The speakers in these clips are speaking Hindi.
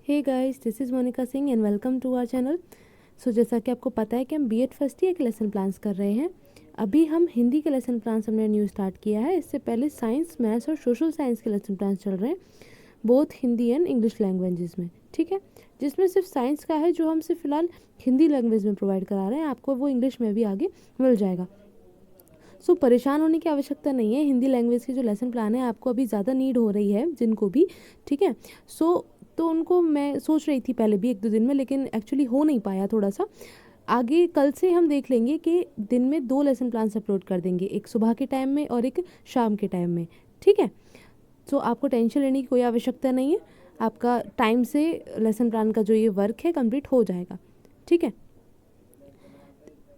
Hey guys, this is Monica Singh and welcome to our channel. So जैसा कि आपको पता है कि हम बीएड फर्स्ट ईयर के लेसन प्लान्स कर रहे हैं। अभी हम हिंदी के लेसन प्लान्स हमने न्यू स्टार्ट किया है। इससे पहले साइंस, मैथ्स और सोशल साइंस के लेसन प्लान्स चल रहे हैं, both Hindi and English languages में। ठीक है, जिसमें सिर्फ साइंस का है जो हम सिर्फ फ़िलहाल हिंदी लैंग्वेज में प्रोवाइड करा रहे हैं। आपको वो इंग्लिश में भी आगे मिल जाएगा। सो परेशान होने की आवश्यकता नहीं है। हिंदी लैंग्वेज के जो लेसन प्लान है आपको अभी ज़्यादा नीड हो रही है जिनको भी, ठीक है। तो उनको मैं सोच रही थी पहले भी 1-2 दिन में, लेकिन एक्चुअली हो नहीं पाया थोड़ा सा। आगे कल से हम देख लेंगे कि दिन में 2 लेसन प्लान अपलोड कर देंगे, एक सुबह के टाइम में और एक शाम के टाइम में। ठीक है, सो आपको टेंशन लेने की कोई आवश्यकता नहीं है। आपका टाइम से लेसन प्लान का जो ये वर्क है कंप्लीट हो जाएगा। ठीक है,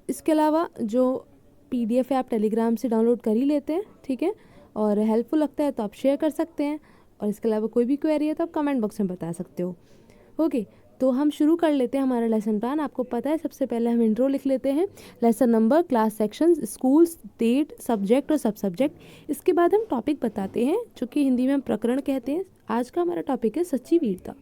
इसके अलावा जो पीडीएफ है आप टेलीग्राम से डाउनलोड कर ही लेते हैं। ठीक है, और हेल्पफुल लगता है तो आप शेयर कर सकते हैं, और इसके अलावा कोई भी क्वेरी है तो आप कमेंट बॉक्स में बता सकते हो। ओके, तो हम शुरू कर लेते हैं हमारा लेसन प्लान। आपको पता है सबसे पहले हम इंट्रो लिख लेते हैं, lesson number, class sections, schools, date, subject और सब सब्जेक्ट। इसके बाद हम टॉपिक बताते हैं जो कि हिंदी में हम प्रकरण कहते हैं। आज का हमारा टॉपिक है सच्ची वीरता।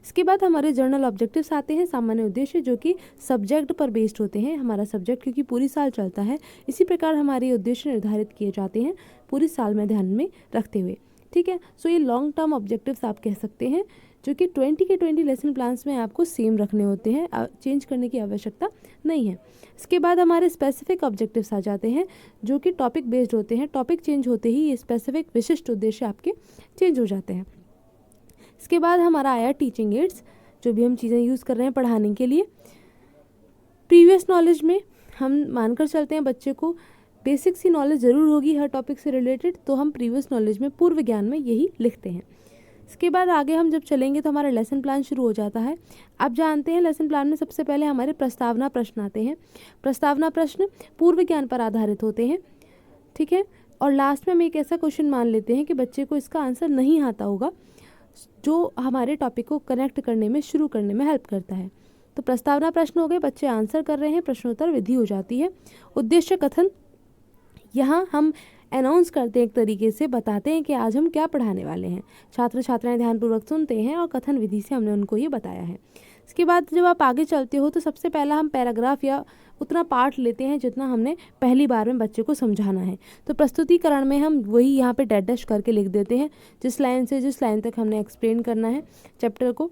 इसके बाद हमारे जर्नल ऑब्जेक्टिव्स आते हैं, सामान्य उद्देश्य, जो कि सब्जेक्ट पर बेस्ड होते हैं। हमारा सब्जेक्ट क्योंकि पूरी साल चलता है, इसी प्रकार हमारे उद्देश्य निर्धारित किए जाते हैं पूरी साल में ध्यान में रखते हुए। ठीक है, सो ये लॉन्ग टर्म ऑब्जेक्टिव्स आप कह सकते हैं, जो कि 20 के 20 लेसन प्लान्स में आपको सेम रखने होते हैं, चेंज करने की आवश्यकता नहीं है। इसके बाद हमारे स्पेसिफिक ऑब्जेक्टिव्स आ जाते हैं, जो कि टॉपिक बेस्ड होते हैं। टॉपिक चेंज होते ही ये स्पेसिफिक विशिष्ट उद्देश्य आपके चेंज हो जाते हैं। इसके बाद हमारा आया टीचिंग एड्स, जो भी हम चीज़ें यूज़ कर रहे हैं पढ़ाने के लिए। प्रीवियस नॉलेज में हम मानकर चलते हैं बच्चे को बेसिक सी नॉलेज ज़रूर होगी हर टॉपिक से रिलेटेड, तो हम प्रीवियस नॉलेज में, पूर्व ज्ञान में यही लिखते हैं। इसके बाद आगे हम जब चलेंगे तो हमारा लेसन प्लान शुरू हो जाता है। आप जानते हैं लेसन प्लान में सबसे पहले हमारे प्रस्तावना प्रश्न आते हैं। प्रस्तावना प्रश्न पूर्व ज्ञान पर आधारित होते हैं। ठीक है, और लास्ट में हम एक ऐसा क्वेश्चन मान लेते हैं कि बच्चे को इसका आंसर नहीं आता होगा, जो हमारे टॉपिक को कनेक्ट करने में, शुरू करने में हेल्प करता है। तो प्रस्तावना प्रश्न हो गए, बच्चे आंसर कर रहे हैं, प्रश्नोत्तर विधि हो जाती है। उद्देश्य कथन, यहाँ हम अनाउंस करते हैं, एक तरीके से बताते हैं कि आज हम क्या पढ़ाने वाले हैं। छात्र छात्राएं ध्यानपूर्वक सुनते हैं और कथन विधि से हमने उनको ये बताया है। इसके बाद जब आप आगे चलते हो तो सबसे पहला हम पैराग्राफ या उतना पार्ट लेते हैं जितना हमने पहली बार में बच्चे को समझाना है। तो प्रस्तुतिकरण में हम वही यहाँ पे डैश डैश करके लिख देते हैं, जिस लाइन से जिस लाइन तक हमने एक्सप्लेन करना है चैप्टर को।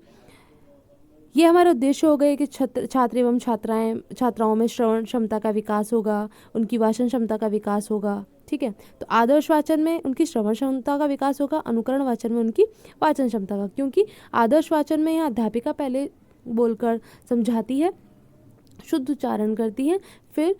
ये हमारा उद्देश्य हो गए कि छात्र एवं छात्राओं में श्रवण क्षमता का विकास होगा, उनकी वाचन क्षमता का विकास होगा। ठीक है, तो आदर्श वाचन में उनकी श्रवण क्षमता का विकास होगा, अनुकरण वाचन में उनकी वाचन क्षमता का, क्योंकि आदर्श वाचन में यहाँ अध्यापिका पहले बोलकर समझाती है, शुद्ध उच्चारण करती है, फिर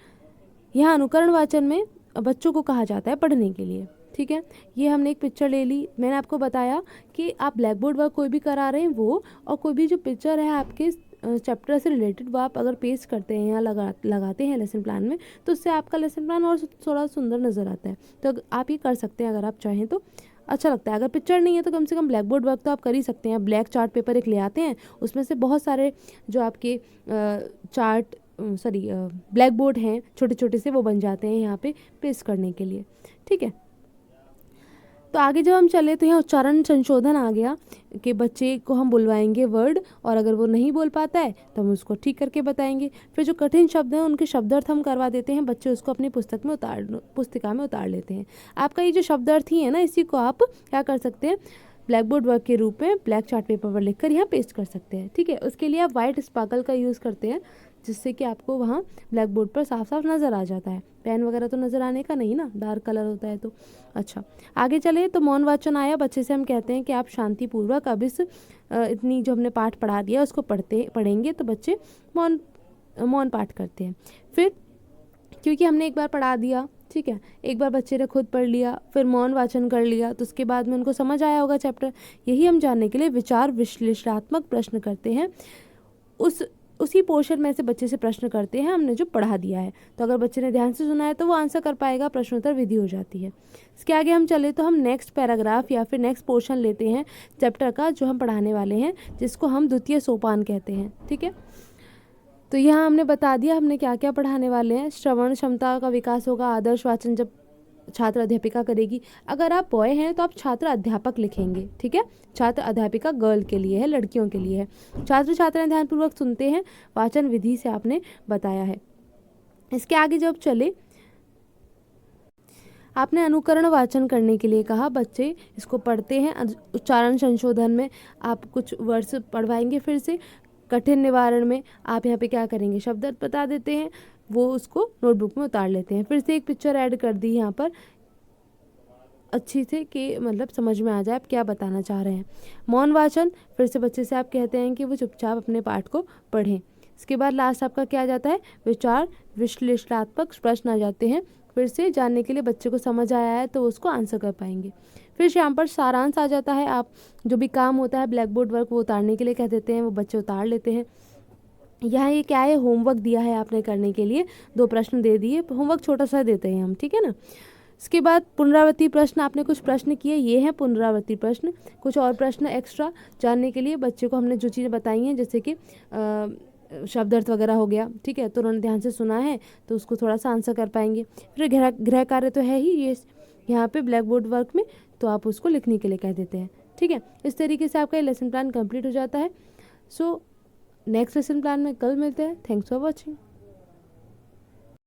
यहाँ अनुकरण वाचन में बच्चों को कहा जाता है पढ़ने के लिए। ठीक है, ये हमने एक पिक्चर ले ली। मैंने आपको बताया कि आप ब्लैक बोर्ड वर्क कोई भी करा रहे हैं वो, और कोई भी जो पिक्चर है आपके चैप्टर से रिलेटेड, वो आप अगर पेस्ट करते हैं या लगाते हैं लेसन प्लान में, तो उससे आपका लेसन प्लान और थोड़ा सुंदर नज़र आता है। तो आप ये कर सकते हैं अगर आप चाहें तो, अच्छा लगता है। अगर पिक्चर नहीं है तो कम से कम ब्लैक बोर्ड वर्क तो आप कर ही सकते हैं। ब्लैक चार्ट पेपर एक ले आते हैं, उसमें से बहुत सारे जो आपके ब्लैक बोर्ड हैं छोटे छोटे से, वो बन जाते हैं यहाँ पे पेस्ट करने के लिए। ठीक है, तो आगे जब हम चले तो यहाँ उच्चारण संशोधन आ गया कि बच्चे को हम बुलवाएंगे वर्ड, और अगर वो नहीं बोल पाता है तो हम उसको ठीक करके बताएंगे। फिर जो कठिन शब्द हैं उनके शब्दार्थ हम करवा देते हैं, बच्चे उसको अपनी पुस्तिका में उतार लेते हैं। आपका ये जो शब्दार्थ ही है ना, इसी को आप क्या कर सकते हैं, ब्लैक बोर्ड वर्क के रूप में ब्लैक चार्ट पेपर पर लिखकर यहाँ पेस्ट कर सकते हैं। ठीक है, उसके लिए आप वाइट स्पार्कल का यूज़ करते हैं, जिससे कि आपको वहाँ ब्लैक बोर्ड पर साफ साफ नज़र आ जाता है। पेन वगैरह तो नज़र आने का नहीं ना, डार्क कलर होता है तो। अच्छा, आगे चले तो मौन वाचन आया। बच्चे से हम कहते हैं कि आप शांतिपूर्वक अब इस इतनी जो हमने पाठ पढ़ा दिया उसको पढ़ेंगे, तो बच्चे मौन पाठ करते हैं। फिर क्योंकि हमने एक बार पढ़ा दिया, ठीक है, एक बार बच्चे ने खुद पढ़ लिया, फिर मौन वाचन कर लिया, तो उसके बाद में उनको समझ आया होगा चैप्टर। यही हम जानने के लिए विचार विश्लेषणात्मक प्रश्न करते हैं, उसी पोर्शन में से बच्चे से प्रश्न करते हैं हमने जो पढ़ा दिया है। तो अगर बच्चे ने ध्यान से सुना है तो वो आंसर कर पाएगा, प्रश्नोत्तर विधि हो जाती है। इसके आगे हम चले तो हम नेक्स्ट पैराग्राफ या फिर नेक्स्ट पोर्शन लेते हैं चैप्टर का जो हम पढ़ाने वाले हैं, जिसको हम द्वितीय सोपान कहते हैं। ठीक है, तो यहाँ हमने बता दिया हमने क्या क्या पढ़ाने वाले हैं। श्रवण क्षमता का विकास होगा, आदर्श वाचन जब छात्र अध्यापिका करेगी। अगर आप बॉय हैं तो आप छात्र अध्यापक लिखेंगे, ठीक है। छात्र अध्यापिका गर्ल के लिए है, लड़कियों के लिए है। छात्र छात्राएं ध्यानपूर्वक सुनते हैं, वाचन विधि से आपने बताया है। इसके आगे जब चले, आपने अनुकरण वाचन करने के लिए कहा। बच्चे इसको पढ़ते हैं। उच्चारण संशोधन में आप कुछ वर्ड्स पढ़वाएंगे। फिर से कठिन निवारण में आप यहाँ पे क्या करेंगे, शब्द बता देते हैं, वो उसको नोटबुक में उतार लेते हैं। फिर से एक पिक्चर ऐड कर दी यहाँ पर अच्छी से कि मतलब समझ में आ जाए आप क्या बताना चाह रहे हैं। मौन वाचन, फिर से बच्चे से आप कहते हैं कि वो चुपचाप अपने पाठ को पढ़ें। इसके बाद लास्ट आपका क्या आ जाता है, विचार विश्लेषणात्मक प्रश्न आ जाते हैं। फिर से जानने के लिए बच्चे को समझ आया है तो उसको आंसर कर पाएंगे। फिर यहाँ पर सारांश आ जाता है। आप जो भी काम होता है ब्लैक बोर्ड वर्क वो उतारने के लिए कह देते हैं, वो बच्चे उतार लेते हैं। यहाँ ये क्या है, होमवर्क दिया है आपने करने के लिए, 2 प्रश्न दे दिए। होमवर्क छोटा सा देते हैं हम, ठीक है ना। इसके बाद पुनरावृत्ति प्रश्न, आपने कुछ प्रश्न किए, ये हैं पुनरावृत्ति प्रश्न। कुछ और प्रश्न एक्स्ट्रा जानने के लिए बच्चे को हमने जो चीज़ें बताई हैं, जैसे कि शब्द अर्थ वगैरह हो गया, ठीक है, तो उन्होंने ध्यान से सुना है तो उसको थोड़ा सा आंसर कर पाएंगे। फिर गृह कार्य तो है ही ये यहाँ पे ब्लैक बोर्ड वर्क में, तो आप उसको लिखने के लिए कह देते हैं, ठीक है। इस तरीके से आपका ये लेसन प्लान कंप्लीट हो जाता है। सो नेक्स्ट लेसन प्लान में कल मिलते हैं। Thanks for watching.